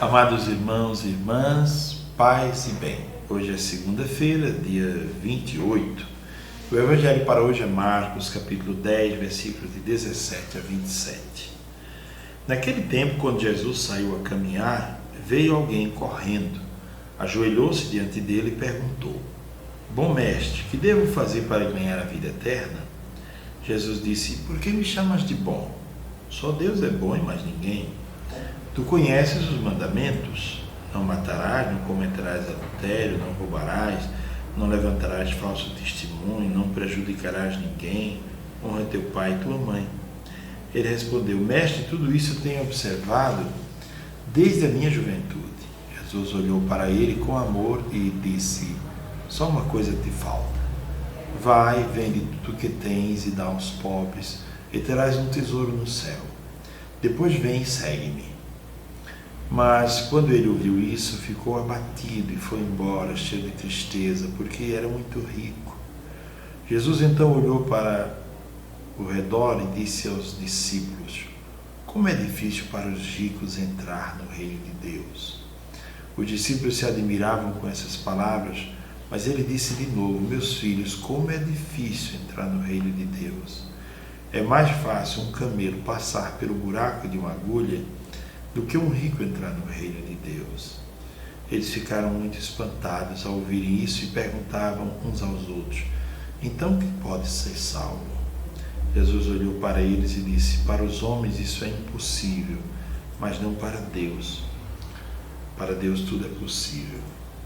Amados irmãos e irmãs, paz e bem. Hoje é segunda-feira, dia 28. O Evangelho para hoje é Marcos, capítulo 10, versículos de 17 a 27. Naquele tempo, quando Jesus saiu a caminhar, veio alguém correndo, ajoelhou-se diante dele e perguntou: Bom mestre, que devo fazer para ganhar a vida eterna? Jesus disse: Por que me chamas de bom? Só Deus é bom e mais ninguém. Tu conheces os mandamentos: não matarás, não cometerás adultério, não roubarás, não levantarás falso testemunho, não prejudicarás ninguém, honra teu pai e tua mãe. Ele respondeu: Mestre, tudo isso eu tenho observado desde a minha juventude. Jesus olhou para ele com amor e disse: Só uma coisa te falta. Vai, vende tudo que tens e dá aos pobres, e terás um tesouro no céu. Depois vem e segue-me. Mas quando ele ouviu isso, ficou abatido e foi embora, cheio de tristeza, porque era muito rico. Jesus então olhou para o redor e disse aos discípulos: Como é difícil para os ricos entrar no reino de Deus. Os discípulos se admiravam com essas palavras, mas ele disse de novo: Meus filhos, como é difícil entrar no reino de Deus. É mais fácil um camelo passar pelo buraco de uma agulha do que um rico entrar no reino de Deus. Eles ficaram muito espantados ao ouvirem isso e perguntavam uns aos outros: Então quem pode ser salvo? Jesus olhou para eles e disse: Para os homens isso é impossível, mas não para Deus. Para Deus tudo é possível.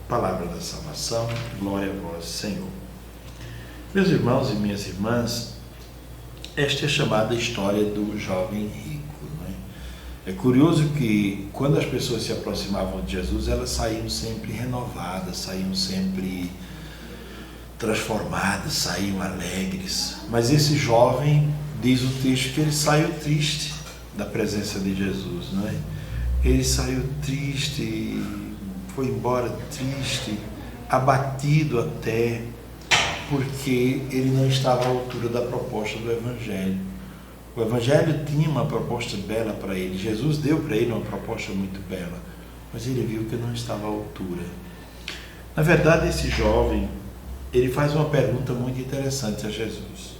Palavra da salvação, glória a vós, Senhor. Meus irmãos e minhas irmãs, esta é a chamada história do jovem rico. É curioso que quando as pessoas se aproximavam de Jesus, elas saíam sempre renovadas, saíam sempre transformadas, saíam alegres. Mas esse jovem, diz o texto, que ele saiu triste da presença de Jesus, não é? Ele saiu triste, foi embora triste, abatido até, porque ele não estava à altura da proposta do Evangelho. O Evangelho tinha uma proposta bela para ele, Jesus deu para ele uma proposta muito bela, mas ele viu que não estava à altura. Na verdade, esse jovem, ele faz uma pergunta muito interessante a Jesus.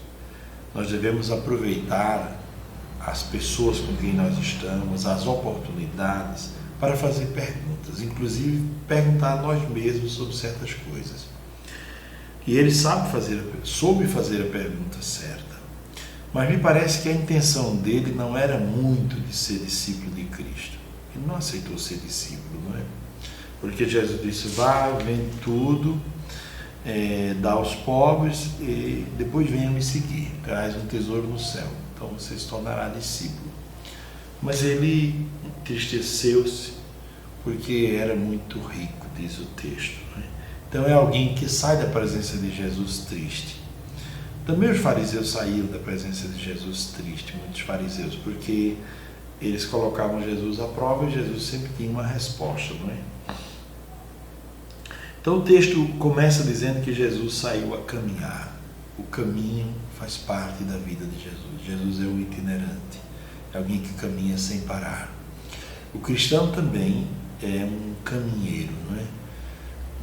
Nós devemos aproveitar as pessoas com quem nós estamos, as oportunidades, para fazer perguntas, inclusive perguntar a nós mesmos sobre certas coisas. E ele soube fazer a pergunta certa. Mas me parece que a intenção dele não era muito de ser discípulo de Cristo. Ele não aceitou ser discípulo, não é? Porque Jesus disse: vá, vende tudo, dá aos pobres e depois venha me seguir. Traz um tesouro no céu. Então você se tornará discípulo. Mas ele entristeceu-se porque era muito rico, diz o texto, não é? Então é alguém que sai da presença de Jesus triste. Também os fariseus saíram da presença de Jesus triste, muitos fariseus, porque eles colocavam Jesus à prova e Jesus sempre tinha uma resposta, não é? Então o texto começa dizendo que Jesus saiu a caminhar. O caminho faz parte da vida de Jesus. Jesus é um itinerante, é alguém que caminha sem parar. O cristão também é um caminheiro, não é?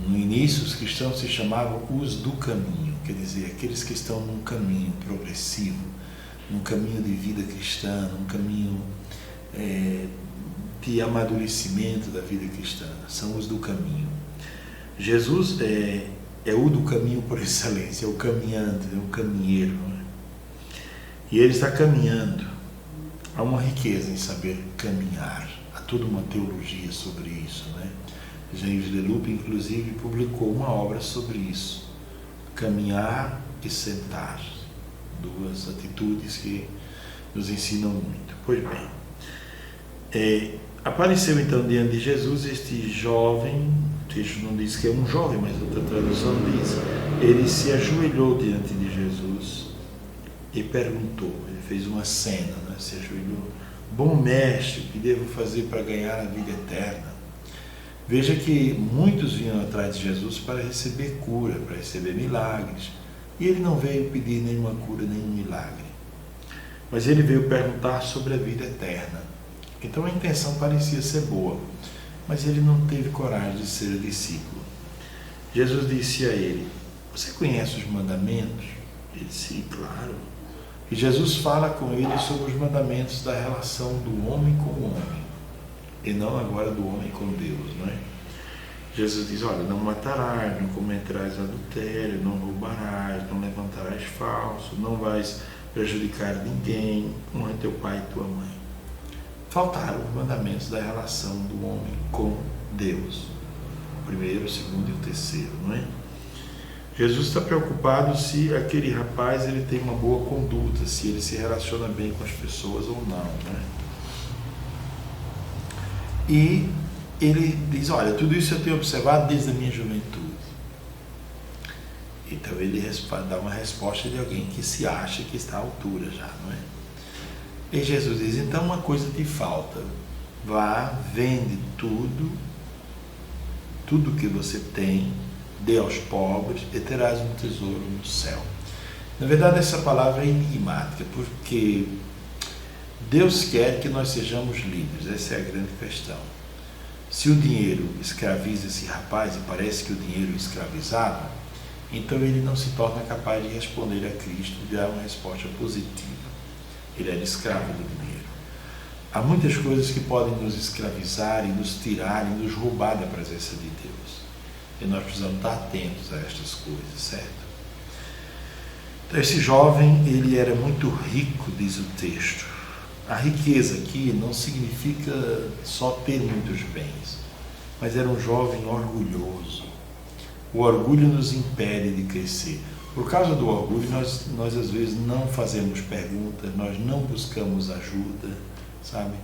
No início, os cristãos se chamavam os do caminho, quer dizer, aqueles que estão num caminho progressivo, num caminho de vida cristã, num caminho de amadurecimento da vida cristã, são os do caminho. Jesus é o do caminho por excelência, é o caminhante, é o caminheiro, não é? E ele está caminhando. Há uma riqueza em saber caminhar, há toda uma teologia sobre isso, não é? James Delupe, inclusive, publicou uma obra sobre isso: caminhar e sentar, duas atitudes que nos ensinam muito. Pois bem, apareceu então diante de Jesus este jovem. O texto não diz que é um jovem, mas outra tradução diz: ele se ajoelhou diante de Jesus e perguntou. Ele fez uma cena, né? Se ajoelhou: Bom mestre, o que devo fazer para ganhar a vida eterna? Veja que muitos vinham atrás de Jesus para receber cura, para receber milagres. E ele não veio pedir nenhuma cura, nenhum milagre. Mas ele veio perguntar sobre a vida eterna. Então a intenção parecia ser boa. mas ele não teve coragem de ser discípulo. Jesus disse a ele: você conhece os mandamentos? Ele disse: claro. E Jesus fala com ele sobre os mandamentos da relação do homem com o homem, e não agora do homem com Deus, não é? Jesus diz: olha, não matarás, não cometerás adultério, não roubarás, não levantarás falso, não vais prejudicar ninguém, honra teu pai e tua mãe. Faltaram os mandamentos da relação do homem com Deus. O primeiro, o segundo e o terceiro, não é? Jesus está preocupado se aquele rapaz ele tem uma boa conduta, se ele se relaciona bem com as pessoas ou não, né? E ele diz: olha, tudo isso eu tenho observado desde a minha juventude. Então ele dá uma resposta de alguém que se acha que está à altura já, não é? E Jesus diz: então uma coisa te falta, vá, vende tudo que você tem, dê aos pobres e terás um tesouro no céu. Na verdade, essa palavra é enigmática, porque Deus quer que nós sejamos livres, essa é a grande questão. Se o dinheiro escraviza esse rapaz, e parece que o dinheiro é escravizado, então ele não se torna capaz de responder a Cristo e dar uma resposta positiva. Ele era escravo do dinheiro. Há muitas coisas que podem nos escravizar e nos tirar e nos roubar da presença de Deus. E nós precisamos estar atentos a estas coisas, certo? Então, esse jovem, ele era muito rico, diz o texto. A riqueza aqui não significa só ter muitos bens, mas era um jovem orgulhoso. O orgulho nos impede de crescer. Por causa do orgulho, nós às vezes não fazemos perguntas, nós não buscamos ajuda, sabe?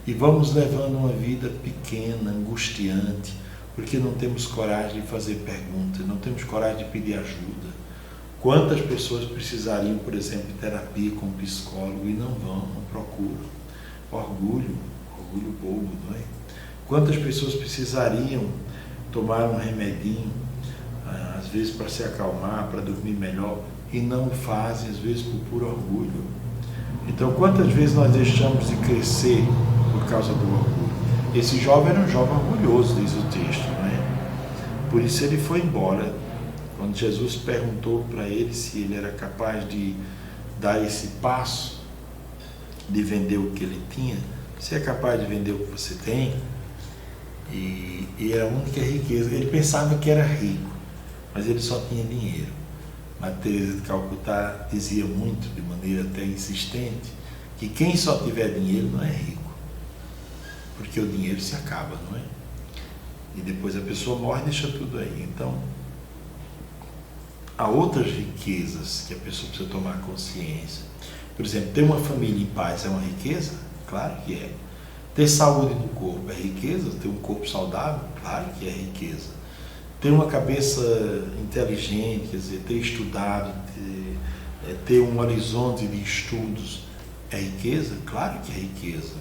E vamos levando uma vida pequena, angustiante, porque não temos coragem de fazer perguntas, não temos coragem de pedir ajuda. Quantas pessoas precisariam, por exemplo, de terapia com um psicólogo e não vão, não procuram? Orgulho bobo, não é? Quantas pessoas precisariam tomar um remedinho, às vezes para se acalmar, para dormir melhor, e não fazem, às vezes por puro orgulho. Então, quantas vezes nós deixamos de crescer por causa do orgulho? Esse jovem era um jovem orgulhoso, diz o texto, não é? Por isso ele foi embora. Quando Jesus perguntou para ele se ele era capaz de dar esse passo, de vender o que ele tinha, você é capaz de vender o que você tem? E era a única riqueza. Ele pensava que era rico, mas ele só tinha dinheiro. Mas Teresa de Calcutá dizia muito, de maneira até insistente, que quem só tiver dinheiro não é rico, porque o dinheiro se acaba, não é? E depois a pessoa morre e deixa tudo aí. Então, há outras riquezas que a pessoa precisa tomar consciência. Por exemplo, ter uma família em paz é uma riqueza? Claro que é. Ter saúde no corpo é riqueza? Ter um corpo saudável? Claro que é riqueza. Ter uma cabeça inteligente, quer dizer, ter estudado, ter um horizonte de estudos é riqueza? Claro que é riqueza.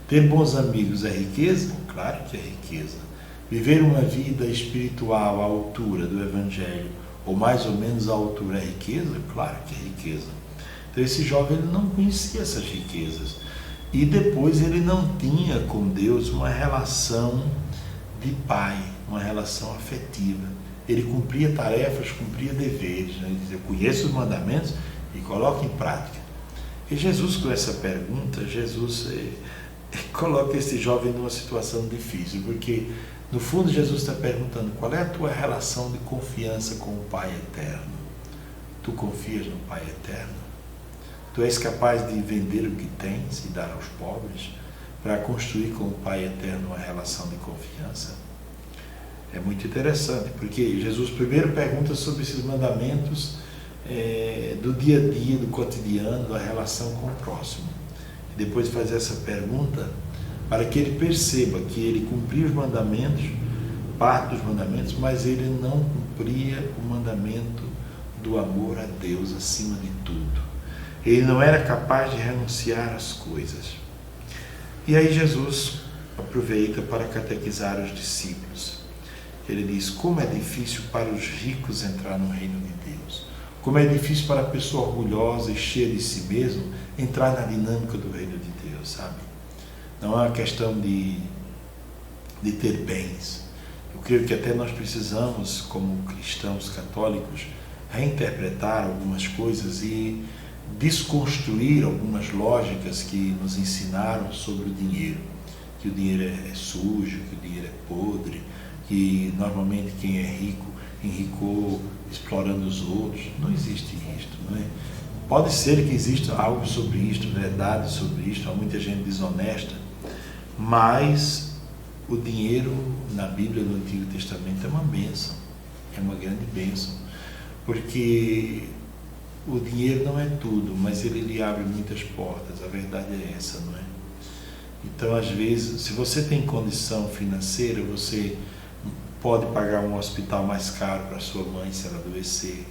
Ter bons amigos é riqueza? Claro que é riqueza. Viver uma vida espiritual à altura do Evangelho, ou mais ou menos à altura, é riqueza? Claro que é riqueza. Então esse jovem ele não conhecia essas riquezas. E depois ele não tinha com Deus uma relação de pai, uma relação afetiva. Ele cumpria tarefas, cumpria deveres, né? Ele dizia: eu conheço os mandamentos e coloco em prática. E Jesus, com essa pergunta, Jesus coloca esse jovem numa situação difícil, porque no fundo Jesus está perguntando: qual é a tua relação de confiança com o Pai Eterno? Tu confias no Pai Eterno? Tu és capaz de vender o que tens e dar aos pobres para construir com o Pai Eterno uma relação de confiança? É muito interessante, porque Jesus primeiro pergunta sobre esses mandamentos do dia a dia, do cotidiano, da relação com o próximo. E depois faz essa pergunta para que ele perceba que ele cumpria os mandamentos, parte dos mandamentos, mas ele não cumpria o mandamento do amor a Deus acima de tudo. Ele não era capaz de renunciar às coisas. E aí Jesus aproveita para catequizar os discípulos. Ele diz: como é difícil para os ricos entrar no reino de Deus. Como é difícil para a pessoa orgulhosa e cheia de si mesmo entrar na dinâmica do reino de Deus, sabe? Não é uma questão de de ter bens. Eu creio que até nós precisamos, como cristãos católicos, reinterpretar algumas coisas e desconstruir algumas lógicas que nos ensinaram sobre o dinheiro. Que o dinheiro é sujo, que o dinheiro é podre, que normalmente quem é rico enricou explorando os outros. Não existe isto, não é? Pode ser que exista algo sobre isto, verdade sobre isto, há muita gente desonesta, mas o dinheiro na Bíblia do Antigo Testamento é uma bênção, é uma grande bênção, porque o dinheiro não é tudo, mas ele lhe abre muitas portas, a verdade é essa, não é? Então, às vezes, se você tem condição financeira, você pode pagar um hospital mais caro para sua mãe se ela adoecer.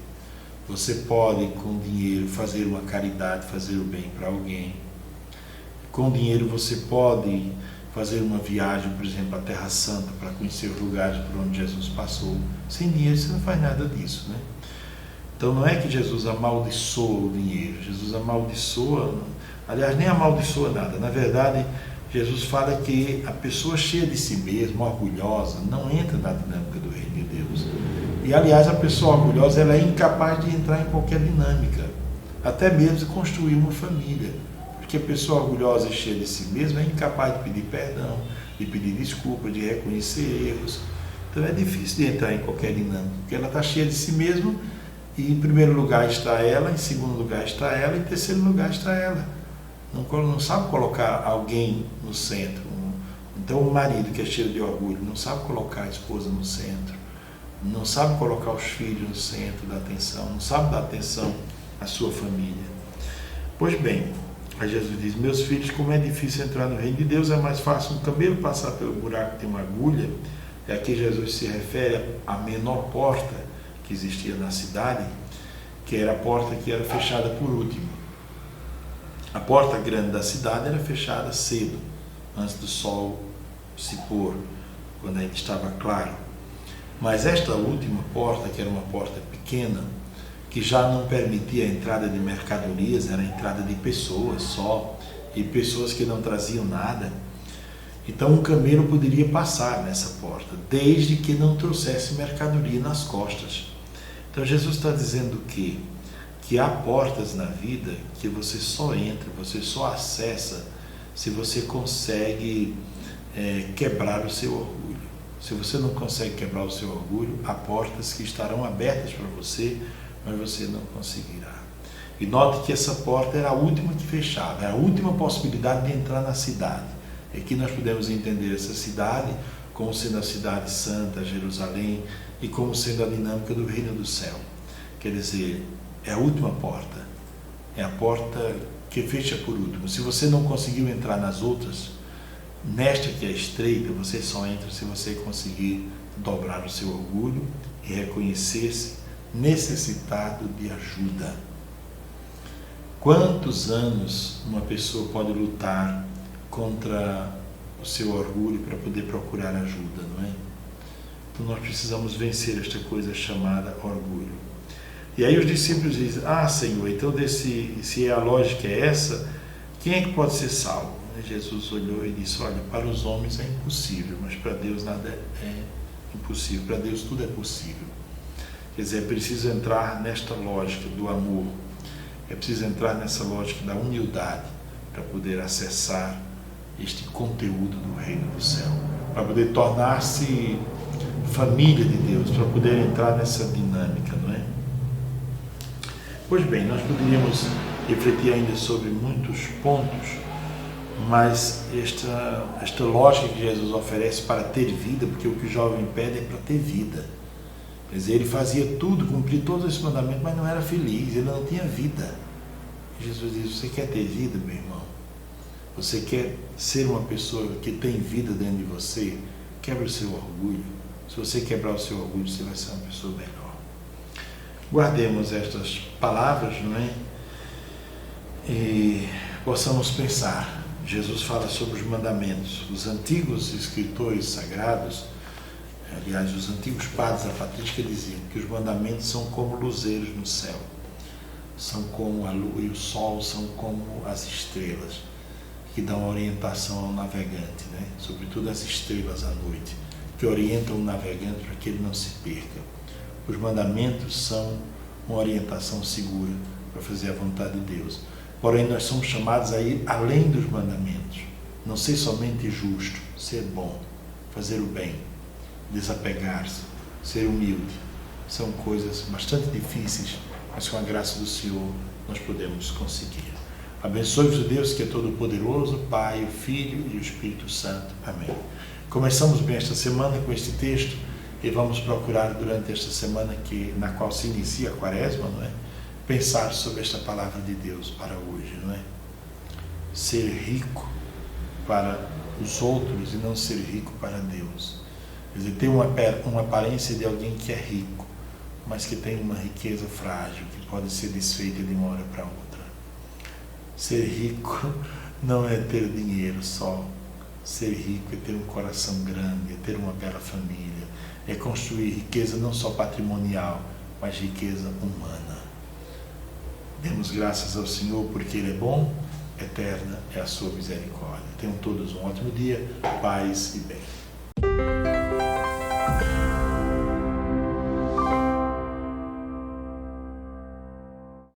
Você pode, com dinheiro, fazer uma caridade, fazer o bem para alguém. Com dinheiro você pode fazer uma viagem, por exemplo, à Terra Santa, para conhecer os lugares por onde Jesus passou. Sem dinheiro você não faz nada disso, né? Então não é que Jesus amaldiçoa o dinheiro, Jesus amaldiçoa, aliás, nem amaldiçoa nada. Na verdade, Jesus fala que a pessoa cheia de si mesma, orgulhosa, não entra na dinâmica do reino de Deus. E, aliás, a pessoa orgulhosa ela é incapaz de entrar em qualquer dinâmica, até mesmo de construir uma família. Porque a pessoa orgulhosa e cheia de si mesma é incapaz de pedir perdão, de pedir desculpa, de reconhecer erros. Então é difícil de entrar em qualquer dinâmica, porque ela está cheia de si mesma e em primeiro lugar está ela, em segundo lugar está ela, em terceiro lugar está ela. Não sabe colocar alguém no centro. Então o marido que é cheio de orgulho não sabe colocar a esposa no centro, não sabe colocar os filhos no centro da atenção, não sabe dar atenção à sua família. Pois bem, aí Jesus diz: meus filhos, como é difícil entrar no reino de Deus, é mais fácil um camelo passar pelo buraco que tem uma agulha. E aqui Jesus se refere à menor porta que existia na cidade, que era a porta que era fechada por último. A porta grande da cidade era fechada cedo, antes do sol se pôr, quando ainda estava claro. Mas esta última porta, que era uma porta pequena, que já não permitia a entrada de mercadorias, era a entrada de pessoas só, e pessoas que não traziam nada. Então um camelo poderia passar nessa porta, desde que não trouxesse mercadoria nas costas. Então Jesus está dizendo que há portas na vida que você só entra, você só acessa se você consegue quebrar o seu orgulho. Se você não consegue quebrar o seu orgulho, há portas que estarão abertas para você, mas você não conseguirá. E note que essa porta era a última que fechava, era a última possibilidade de entrar na cidade. Aqui nós podemos entender essa cidade como sendo a cidade santa, Jerusalém, e como sendo a dinâmica do reino do céu. Quer dizer, é a última porta, é a porta que fecha por último. Se você não conseguiu entrar nas outras, nesta que é estreita, você só entra se você conseguir dobrar o seu orgulho e reconhecer-se necessitado de ajuda. Quantos anos uma pessoa pode lutar contra o seu orgulho para poder procurar ajuda, não é? Então nós precisamos vencer esta coisa chamada orgulho. E aí os discípulos dizem: ah, Senhor, então se a lógica é essa, quem é que pode ser salvo? E Jesus olhou e disse: olha, para os homens é impossível, mas para Deus nada é impossível, para Deus tudo é possível. Quer dizer, é preciso entrar nesta lógica do amor, é preciso entrar nessa lógica da humildade para poder acessar este conteúdo do reino do céu, para poder tornar-se família de Deus, para poder entrar nessa dinâmica, não é? Pois bem, nós poderíamos refletir ainda sobre muitos pontos, mas esta lógica que Jesus oferece para ter vida, porque o que o jovem pede é para ter vida. Quer dizer, ele fazia tudo, cumpria todos esses mandamentos, mas não era feliz, ele não tinha vida. E Jesus diz: você quer ter vida, meu irmão? Você quer ser uma pessoa que tem vida dentro de você? Quebra o seu orgulho. Se você quebrar o seu orgulho, você vai ser uma pessoa melhor. Guardemos estas palavras, não é? E possamos pensar. Jesus fala sobre os mandamentos. Os antigos escritores sagrados, aliás, os antigos padres da patrística diziam que os mandamentos são como luzeiros no céu, são como a lua e o sol, são como as estrelas, que dá uma orientação ao navegante, né? Sobretudo as estrelas à noite, que orientam o navegante para que ele não se perca. Os mandamentos são uma orientação segura para fazer a vontade de Deus. Porém, nós somos chamados a ir além dos mandamentos. Não ser somente justo, ser bom, fazer o bem, desapegar-se, ser humilde. São coisas bastante difíceis, mas com a graça do Senhor nós podemos conseguir. Abençoe-vos o Deus que é todo-poderoso, Pai, o Filho e o Espírito Santo. Amém. Começamos bem esta semana com este texto e vamos procurar durante esta semana na qual se inicia a Quaresma, não é? Pensar sobre esta palavra de Deus para hoje, não é? Ser rico para os outros e não ser rico para Deus. Quer dizer, ter uma aparência de alguém que é rico, mas que tem uma riqueza frágil, que pode ser desfeita de uma hora para outra. Ser rico não é ter dinheiro só. Ser rico é ter um coração grande, é ter uma bela família, é construir riqueza não só patrimonial, mas riqueza humana. Demos graças ao Senhor porque Ele é bom, eterna é a sua misericórdia. Tenham todos um ótimo dia, paz e bem.